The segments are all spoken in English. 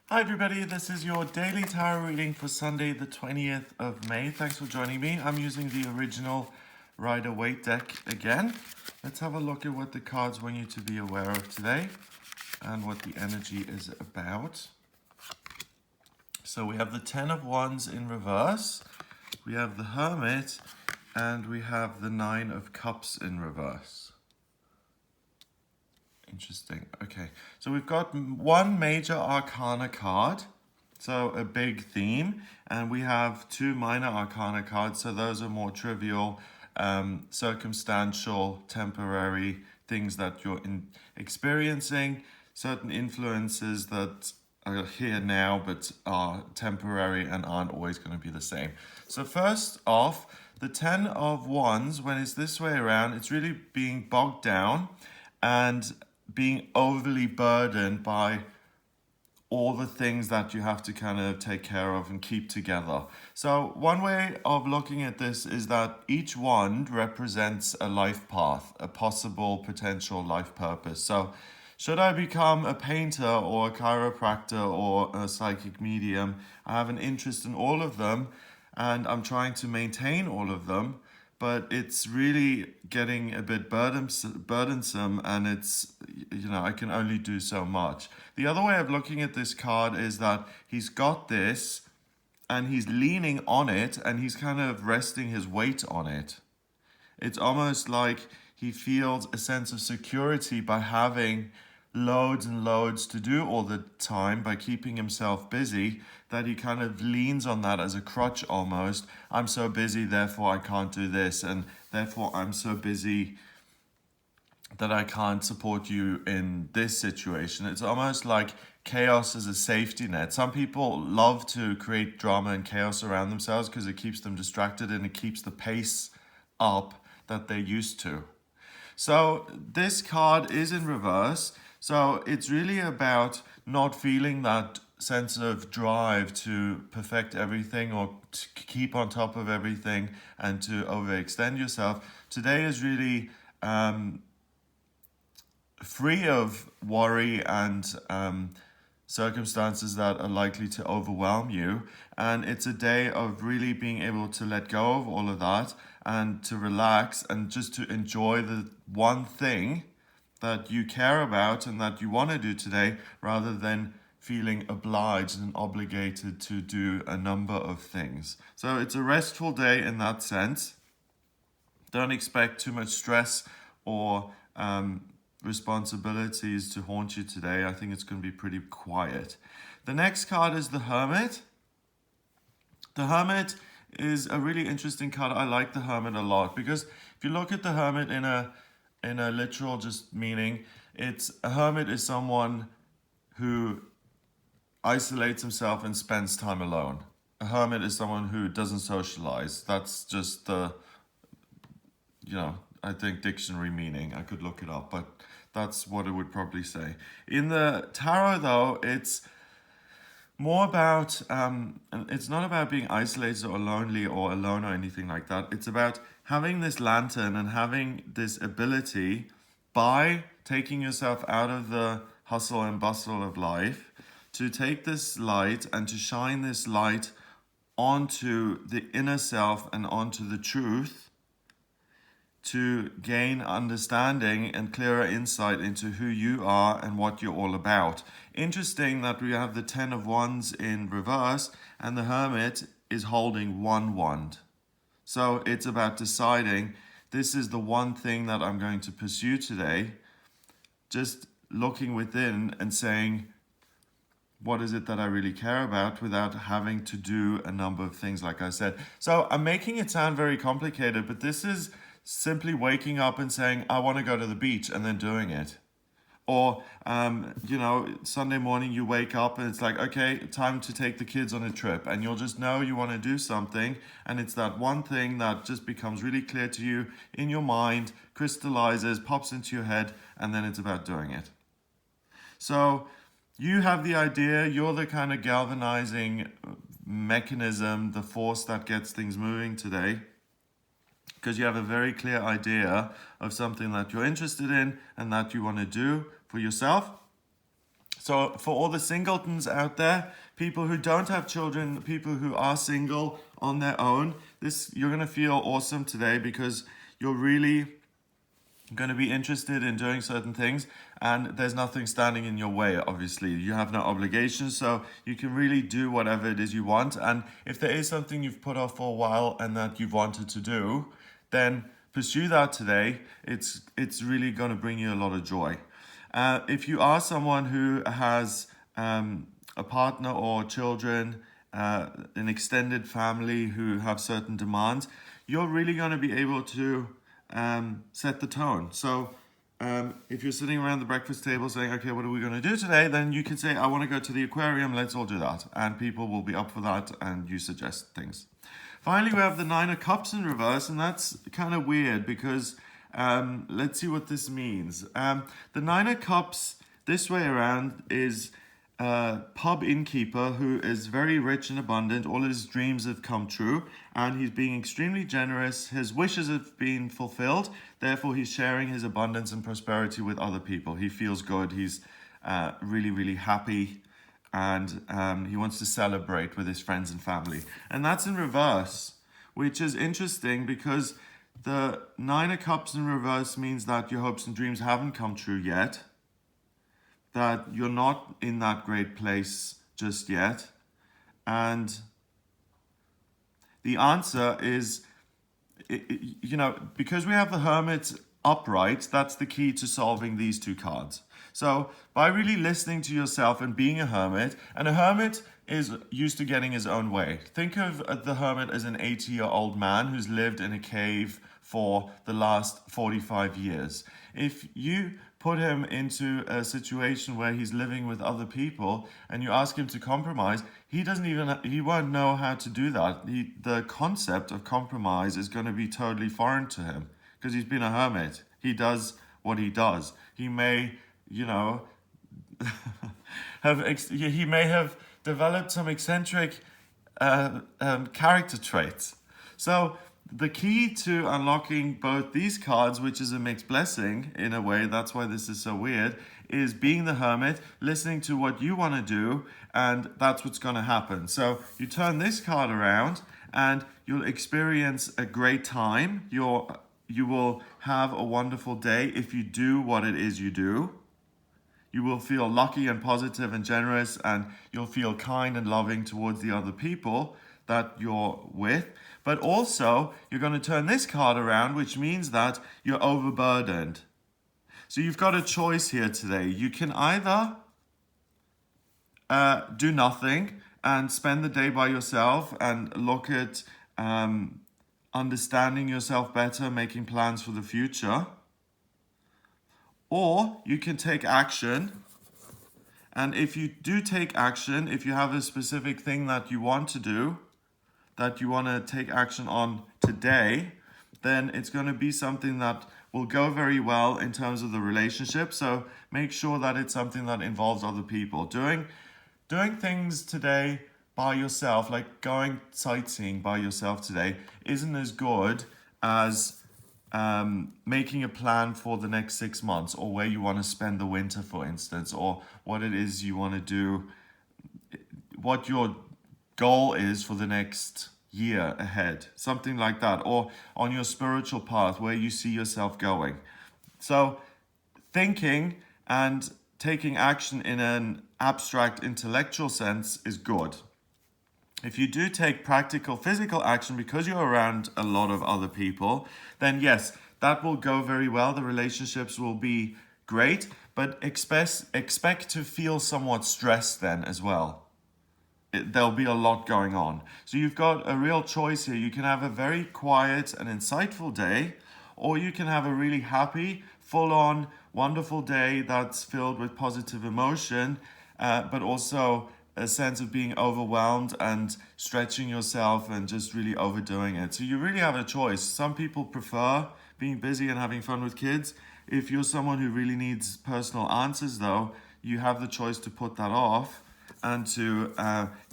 Hi everybody, this is your daily tarot reading for Sunday the 20th of May. Thanks for joining me. I'm using the original Rider-Waite deck again. Let's have a look at what the cards want you to be aware of today and what the energy is about. So we have the Ten of Wands in reverse, we have the Hermit, and we have the Nine of Cups in reverse. Interesting. Okay, so we've got one major arcana card, so a big theme, and we have two minor arcana cards, so those are more trivial, circumstantial, temporary things that you're experiencing, certain influences that are here now but are temporary and aren't always going to be the same. So first off, the Ten of Wands, when it's this way around, it's really being bogged down and being overly burdened by all the things that you have to kind of take care of and keep together. So one way of looking at this is that each wand represents a life path, a possible potential life purpose. So should I become a painter or a chiropractor or a psychic medium, I have an interest in all of them and I'm trying to maintain all of them, but it's really getting a bit burdensome and it's, I can only do so much. The other way of looking at this card is that he's got this and he's leaning on it and he's kind of resting his weight on it. It's almost like he feels a sense of security by having loads and loads to do all the time, by keeping himself busy, that he kind of leans on that as a crutch almost. I'm so busy, therefore I can't do this, and therefore I'm so busy that I can't support you in this situation. It's almost like chaos as a safety net. Some people love to create drama and chaos around themselves because it keeps them distracted and it keeps the pace up that they're used to. So this card is in reverse. So it's really about not feeling that sense of drive to perfect everything or to keep on top of everything and to overextend yourself. Today is really free of worry and circumstances that are likely to overwhelm you. And it's a day of really being able to let go of all of that and to relax and just to enjoy the one thing that you care about and that you want to do today, rather than feeling obliged and obligated to do a number of things. So it's a restful day in that sense. Don't expect too much stress or responsibilities to haunt you today. I think it's going to be pretty quiet. The next card is the Hermit. The Hermit is a really interesting card. I like the Hermit a lot because if you look at the Hermit in a literal just meaning, it's a hermit is someone who isolates himself and spends time alone. A hermit is someone who doesn't socialize. That's just the, I think dictionary meaning. I could look it up, but that's what it would probably say. In the tarot, though, it's more about, it's not about being isolated or lonely or alone or anything like that. It's about having this lantern and having this ability, by taking yourself out of the hustle and bustle of life, to take this light and to shine this light onto the inner self and onto the truth, to gain understanding and clearer insight into who you are and what you're all about. Interesting that we have the Ten of Wands in reverse and the Hermit is holding one wand. So it's about deciding, this is the one thing that I'm going to pursue today. Just looking within and saying, what is it that I really care about, without having to do a number of things, like I said. So I'm making it sound very complicated, but this is simply waking up and saying, I want to go to the beach, and then doing it. Or, Sunday morning you wake up and it's like, okay, time to take the kids on a trip. And you'll just know you want to do something. And it's that one thing that just becomes really clear to you in your mind, crystallizes, pops into your head, and then it's about doing it. So you have the idea, you're the kind of galvanizing mechanism, the force that gets things moving today, because you have a very clear idea of something that you're interested in and that you want to do for yourself. So for all the singletons out there, people who don't have children, people who are single on their own, you're going to feel awesome today because you're really going to be interested in doing certain things, and there's nothing standing in your way. Obviously, you have no obligations, so you can really do whatever it is you want. And if there is something you've put off for a while and that you've wanted to do, then pursue that today. It's really going to bring you a lot of joy. If you are someone who has a partner or children, an extended family who have certain demands, you're really going to be able to set the tone. So if you're sitting around the breakfast table saying, okay, what are we going to do today? Then you can say, I want to go to the aquarium, let's all do that. And people will be up for that, and you suggest things. Finally, we have the Nine of Cups in reverse, and that's kind of weird because let's see what this means. The Nine of Cups this way around is a pub innkeeper who is very rich and abundant. All his dreams have come true, and he's being extremely generous. His wishes have been fulfilled. Therefore, he's sharing his abundance and prosperity with other people. He feels good. He's really, really happy, and he wants to celebrate with his friends and family. And that's in reverse, which is interesting because the Nine of Cups in reverse means that your hopes and dreams haven't come true yet, that you're not in that great place just yet. And the answer is, because we have the Hermit upright, that's the key to solving these two cards. So by really listening to yourself and being a hermit, and a hermit is used to getting his own way. Think of the hermit as an 80-year-old man who's lived in a cave for the last 45 years. If you put him into a situation where he's living with other people and you ask him to compromise, he won't know how to do that. The concept of compromise is going to be totally foreign to him because he's been a hermit. He does what he does. He may, he may have developed some eccentric character traits. So the key to unlocking both these cards, which is a mixed blessing in a way, that's why this is so weird, is being the hermit, listening to what you want to do, and that's what's going to happen. So you turn this card around and you'll experience a great time. You will have a wonderful day if you do what it is you do. You will feel lucky and positive and generous, and you'll feel kind and loving towards the other people that you're with. But also, you're going to turn this card around, which means that you're overburdened. So you've got a choice here today. You can either do nothing and spend the day by yourself and look at understanding yourself better, making plans for the future. Or you can take action. And if you do take action, if you have a specific thing that you want to do, that you want to take action on today, then it's going to be something that will go very well in terms of the relationship. So make sure that it's something that involves other people. Doing things today by yourself, like going sightseeing by yourself today, isn't as good as making a plan for the next 6 months, or where you want to spend the winter, for instance, or what it is you want to do, what your goal is for the next year ahead, something like that, or on your spiritual path where you see yourself going. So thinking and taking action in an abstract intellectual sense is good. If you do take practical physical action because you're around a lot of other people, then yes, that will go very well. The relationships will be great, but expect to feel somewhat stressed then as well. There'll be a lot going on. So you've got a real choice here. You can have a very quiet and insightful day, or you can have a really happy, full-on, wonderful day that's filled with positive emotion, but also a sense of being overwhelmed and stretching yourself and just really overdoing it. So you really have a choice. Some people prefer being busy and having fun with kids. If you're someone who really needs personal answers, though, you have the choice to put that off and to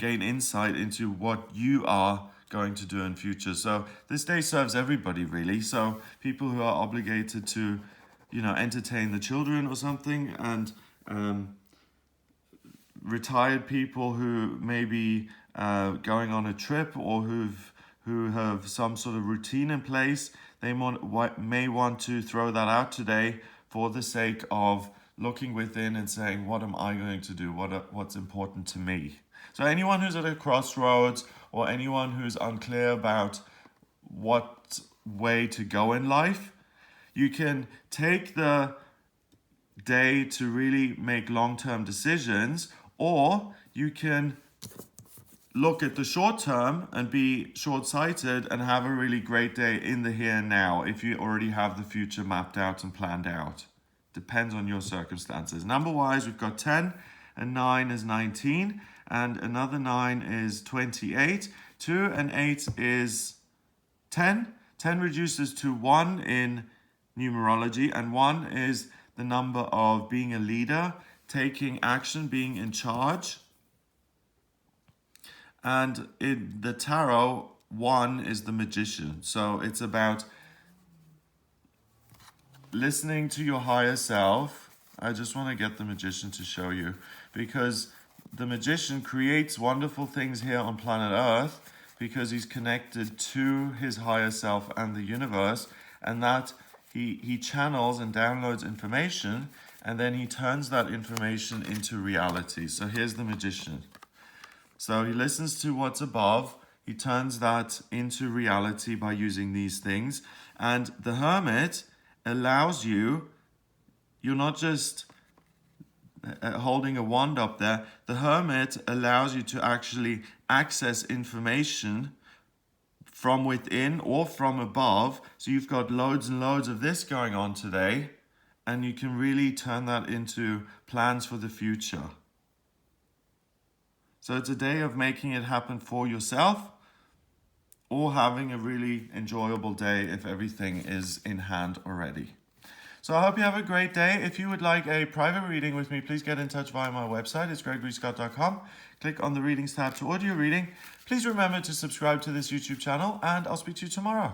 gain insight into what you are going to do in future. So this day serves everybody, really. So people who are obligated to, entertain the children or something, and retired people who may be going on a trip, or who have some sort of routine in place. They may want to throw that out today for the sake of looking within and saying, what am I going to do? What's important to me? So anyone who's at a crossroads, or anyone who's unclear about what way to go in life, you can take the day to really make long-term decisions, or you can look at the short term and be short-sighted and have a really great day in the here and now if you already have the future mapped out and planned out. Depends on your circumstances. Number-wise, we've got 10 and 9 is 19, and another 9 is 28. 2 and 8 is 10. 10 reduces to 1 in numerology, and 1 is the number of being a leader, taking action, being in charge. And in the tarot, 1 is the magician. So it's about listening to your higher self. I just want to get the magician to show you, because the magician creates wonderful things here on planet Earth because he's connected to his higher self and the universe, and that he channels and downloads information, and then he turns that information into reality. So here's the magician. So he listens to what's above, he turns that into reality by using these things. And the hermit allows you, you're not just holding a wand up there, the hermit allows you to actually access information from within or from above. So you've got loads and loads of this going on today, and you can really turn that into plans for the future. So it's a day of making it happen for yourself, or having a really enjoyable day if everything is in hand already. So I hope you have a great day. If you would like a private reading with me, please get in touch via my website. It's gregoryscott.com. Click on the readings tab to audio reading. Please remember to subscribe to this YouTube channel, and I'll speak to you tomorrow.